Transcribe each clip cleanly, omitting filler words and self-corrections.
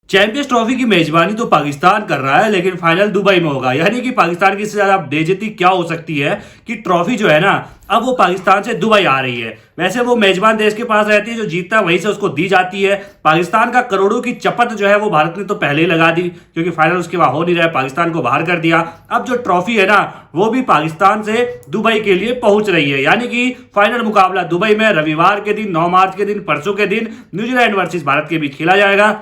Champions trophy की मेजबानी तो पाकिस्तान कर रहा है, लेकिन फाइनल दुबई में होगा। यानी कि पाकिस्तान की इससे ज्यादा बेइज्जती क्या हो सकती है कि ट्रॉफी जो है ना, अब वो पाकिस्तान से दुबई आ रही है। वैसे वो मेजबान देश के पास रहती है, जो जीतता है वहीं से उसको दी जाती है। पाकिस्तान का करोड़ों की चपत जो है वो भारत ने तो पहले ही लगा दी, क्योंकि फाइनल उसके वहां हो नहीं रहा है, पाकिस्तान को बाहर कर दिया। अब जो ट्रॉफी है ना, वो भी पाकिस्तान से दुबई के लिए पहुंच रही है। यानी कि फाइनल मुकाबला दुबई में रविवार के दिन 9 मार्च के दिन, परसों के दिन न्यूजीलैंड वर्सेस भारत के बीच खेला जाएगा।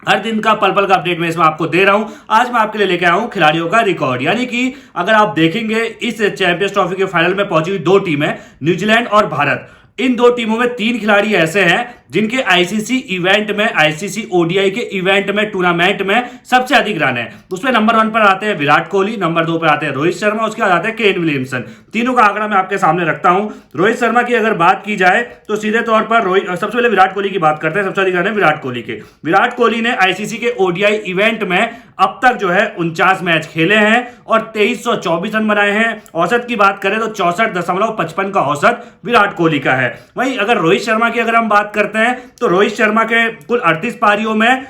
हर दिन का पल पल का अपडेट मैं इसमें आपको दे रहा हूं। आज मैं आपके लिए लेके आया हूं खिलाड़ियों का रिकॉर्ड। यानी कि अगर आप देखेंगे इस चैंपियंस ट्रॉफी के फाइनल में पहुंची हुई दो टीमें, न्यूजीलैंड और भारत। इन दो टीमों में 3 खिलाड़ी ऐसे हैं जिनके आईसीसी इवेंट में, आईसीसी ओडीआई के इवेंट में, टूर्नामेंट में सबसे अधिक रन है। उसमें नंबर 1 पर आते हैं विराट कोहली, नंबर 2 पर आते हैं रोहित शर्मा, उसके बाद आते हैं केन विलियमसन। तीनों का आंकड़ा मैं आपके सामने रखता हूं। रोहित शर्मा की अगर बात की जाए तो सीधे तौर पर सबसे पहले विराट कोहली की बात करते हैं। सबसे अधिक रन है विराट कोहली के। विराट कोहली ने आईसीसी के ओडीआई इवेंट में अब तक जो है 49 मैच खेले हैं और 2324 रन बनाए हैं। औसत की बात करें तो 64.55 का औसत विराट कोहली का है। वहीं अगर रोहित शर्मा की अगर हम बात करते हैं तो रोहित शर्मा के कुल 38 पारियों में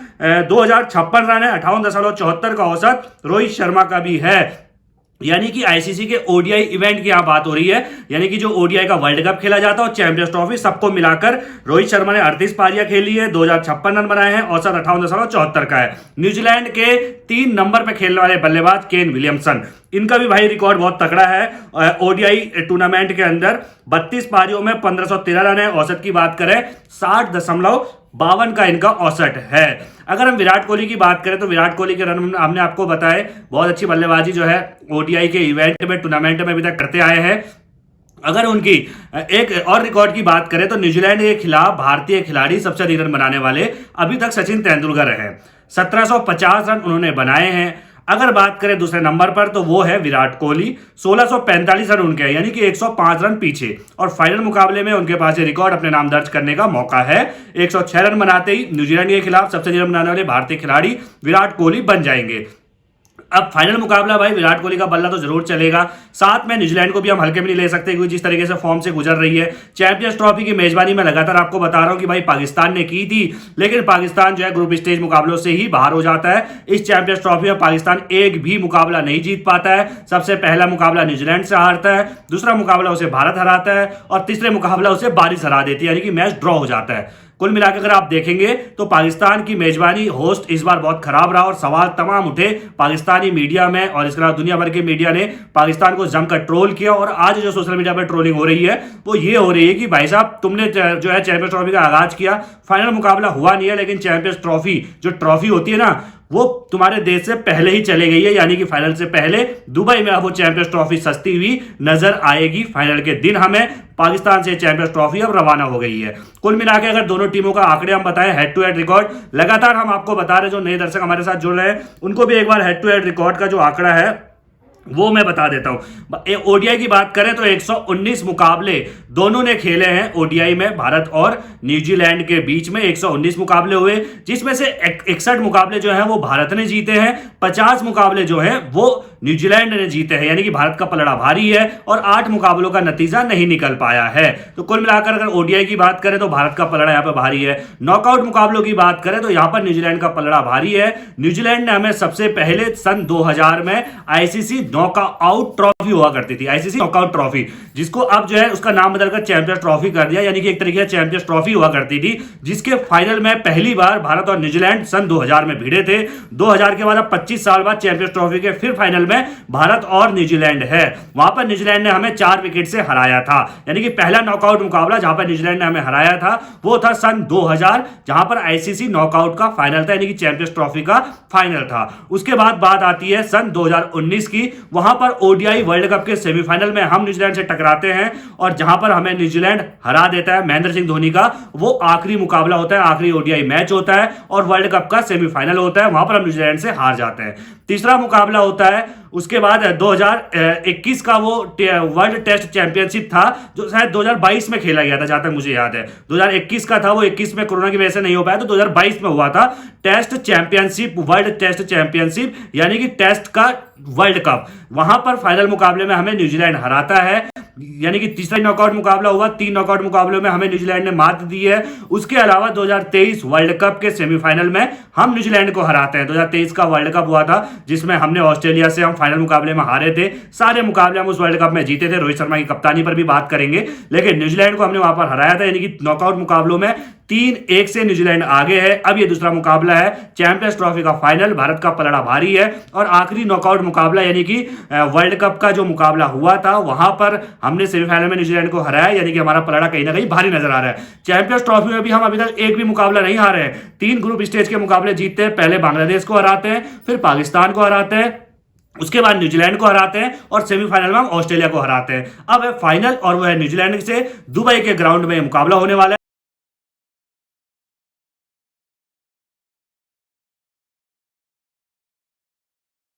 2056 रन है, 58.74 का औसत रोहित शर्मा का भी है। यानी कि आईसीसी के ओडीआई इवेंट की यहां बात हो रही है, यानी कि जो ओडीआई का वर्ल्ड कप खेला जाता है और चैंपियंस ट्रॉफी, सबको मिलाकर रोहित शर्मा ने 38 पारियां खेली है, 2056 रन बनाए हैं, औसत 58.74 का है। न्यूजीलैंड के 3 नंबर पे खेलने वाले बल्लेबाज केन विलियमसन, इनका भी भाई रिकॉर्ड बहुत तगड़ा है। ओडीआई टूर्नामेंट के अंदर 32 पारियों में 1513 रन है। औसत की बात करें 60.52 का इनका औसत है। अगर हम विराट कोहली की बात करें तो विराट कोहली के रन हमने आपको बताए, बहुत अच्छी बल्लेबाजी जो है ओडीआई के इवेंट में, टूर्नामेंट में अभी तक करते आए हैं। अगर उनकी एक और रिकॉर्ड की बात करें तो न्यूजीलैंड के खिलाफ भारतीय खिलाड़ी सबसे अधिक रन बनाने वाले अभी तक सचिन तेंदुलकर हैं। 1750 रन उन्होंने बनाए हैं। अगर बात करें दूसरे नंबर पर तो वो है विराट कोहली, 1645 रन उनके हैं, यानी कि 105 रन पीछे। और फाइनल मुकाबले में उनके पास ये रिकॉर्ड अपने नाम दर्ज करने का मौका है। 106 रन बनाते ही न्यूजीलैंड के खिलाफ सबसे अधिक रन बनाने वाले भारतीय खिलाड़ी विराट कोहली बन जाएंगे। अब फाइनल मुकाबला भाई विराट कोहली का बल्ला तो जरूर चलेगा। साथ में न्यूजीलैंड को भी हम हल्के में नहीं ले सकते, क्योंकि जिस तरीके से फॉर्म से गुजर रही है। चैंपियंस ट्रॉफी की मेजबानी में लगातार आपको बता रहा हूं कि भाई पाकिस्तान ने की थी, लेकिन पाकिस्तान जो है ग्रुप स्टेज मुकाबलों से ही बाहर हो जाता है। इस चैंपियंस ट्रॉफी में पाकिस्तान एक भी मुकाबला नहीं जीत पाता है। सबसे पहला मुकाबला न्यूजीलैंड से हारता है, दूसरा मुकाबला उसे भारत हराता है और तीसरे मुकाबला उसे बारिश हरा देती है, यानी कि मैच ड्रॉ हो जाता है। कुल मिलाकर अगर आप देखेंगे तो पाकिस्तान की मेजबानी होस्ट इस बार बहुत खराब रहा और सवाल तमाम उठे पाकिस्तानी मीडिया में, और इसके अलावा दुनिया भर के मीडिया ने पाकिस्तान को जमकर ट्रोल किया। और आज जो सोशल मीडिया पर ट्रोलिंग हो रही है वो ये हो रही है कि भाई साहब तुमने जो है चैंपियंस ट्रॉफी का आगाज किया, फाइनल मुकाबला हुआ नहीं है, लेकिन चैंपियंस ट्रॉफी जो ट्रॉफी होती है ना, वो तुम्हारे देश से पहले ही चले गई है। यानी कि फाइनल से पहले दुबई में अब वो चैंपियंस ट्रॉफी सस्ती हुई नजर आएगी। फाइनल के दिन हमें पाकिस्तान से चैंपियंस ट्रॉफी अब रवाना हो गई है। कुल मिलाकर अगर दोनों टीमों का आंकड़े हम बताएं, हेड टू हेड रिकॉर्ड लगातार हम आपको बता रहे, जो नए दर्शक हमारे साथ जुड़ रहे हैं उनको भी एक बार हेड टू हेड रिकॉर्ड का जो आंकड़ा है वो मैं बता देता हूं। ओडीआई की बात करें तो 119 मुकाबले दोनों ने खेले हैं ओडीआई में। भारत और न्यूजीलैंड के बीच में 119 मुकाबले हुए, जिसमें से 61 मुकाबले जो हैं वो भारत ने जीते हैं, 50 मुकाबले जो हैं वो न्यूजीलैंड ने जीते हैं। यानी कि भारत का पलड़ा भारी है और 8 मुकाबलों का नतीजा नहीं निकल पाया है। तो कुल मिलाकर अगर ओडीआई की बात करें तो भारत का पलड़ा यहां पर भारी है। नॉकआउट मुकाबलों की बात करें तो यहां पर न्यूजीलैंड का पलड़ा भारी है। न्यूजीलैंड ने हमें सबसे पहले सन 2000 में आईसीसी नॉकआउट ट्रॉफी हुआ करती थी, आईसीसी नॉकआउट ट्रॉफी, जिसको अब जो है उसका नाम बदलकर चैंपियंस ट्रॉफी कर दिया। यानी कि एक तरीके से चैंपियंस ट्रॉफी हुआ करती थी, जिसके फाइनल में पहली बार भारत और न्यूजीलैंड सन 2000 में भिड़े थे। 2000 के बाद अब 25 साल बाद चैंपियंस ट्रॉफी के फिर फाइनल में भारत और न्यूजीलैंड है। वहां पर न्यूजीलैंड ने हमें 4 विकेट से हराया था। यानी कि पहला नॉकआउट मुकाबला जहां पर न्यूजीलैंड ने हमें हराया था वो था सन 2000, जहां पर आईसीसी नॉकआउट का फाइनल था, यानी कि चैंपियंस ट्रॉफी का फाइनल था। उसके बाद बात आती है सन 2019 की। वहां पर ओडीआई वर्ल्ड कप के सेमीफाइनल में हम न्यूजीलैंड से टकराते हैं और जहां पर हमें न्यूजीलैंड हरा देता है। महेंद्र सिंह धोनी का वो आखिरी मुकाबला होता है, आखिरी ओडीआई मैच होता है और वर्ल्ड कप का सेमीफाइनल होता है, वहां पर हम न्यूजीलैंड से हार जाते हैं। तीसरा मुकाबला होता है उसके बाद 2021 का वो वर्ल्ड टेस्ट चैंपियनशिप था जो शायद 2022 में खेला गया था, जहां तक मुझे याद है 2021 का था वो, 21 में कोरोना की वजह से नहीं हो पाया, तो 2022 में हुआ था test championship, world test championship यानी कि टेस्ट का वर्ल्ड कप। वहां पर फाइनल मुकाबले में हमें न्यूजीलैंड हराता है, यानी कि तीसरा नॉकआउट मुकाबला हुआ, 3 नॉकआउट मुकाबलों में हमें न्यूजीलैंड ने मात दी है। उसके अलावा 2023 वर्ल्ड कप के सेमीफाइनल में हम न्यूजीलैंड को हराते हैं। 2023 का वर्ल्ड कप हुआ था जिसमें हमने ऑस्ट्रेलिया से हम फाइनल मुकाबले में हारे थे। सारे मुकाबले हम उस वर्ल्ड कप में जीते थे, रोहित शर्मा की कप्तानी पर भी बात करेंगे, लेकिन न्यूजीलैंड को हमने वहां पर हराया था, यानी कि नॉकआउट मुकाबलों में 3-1 से न्यूजीलैंड आगे है। अब ये दूसरा मुकाबला है चैंपियंस ट्रॉफी का फाइनल, भारत का पलड़ा भारी है। और आखिरी नॉकआउट मुकाबला यानी कि वर्ल्ड कप का जो मुकाबला हुआ था वहां पर हमने सेमीफाइनल में न्यूजीलैंड को हराया, यानी कि हमारा पलड़ा कहीं ना कहीं भारी नजर आ रहा है। चैंपियंस ट्रॉफी में भी हम अभी तक एक भी मुकाबला नहीं हारे हैं, 3 ग्रुप स्टेज के मुकाबले जीतते हैं। पहले बांग्लादेश को हराते हैं, फिर पाकिस्तान को हराते हैं, उसके बाद न्यूजीलैंड को हराते हैं और सेमीफाइनल में हम ऑस्ट्रेलिया को हराते हैं। अब है फाइनल और वो है न्यूजीलैंड से दुबई के ग्राउंड में मुकाबला होने वाला है।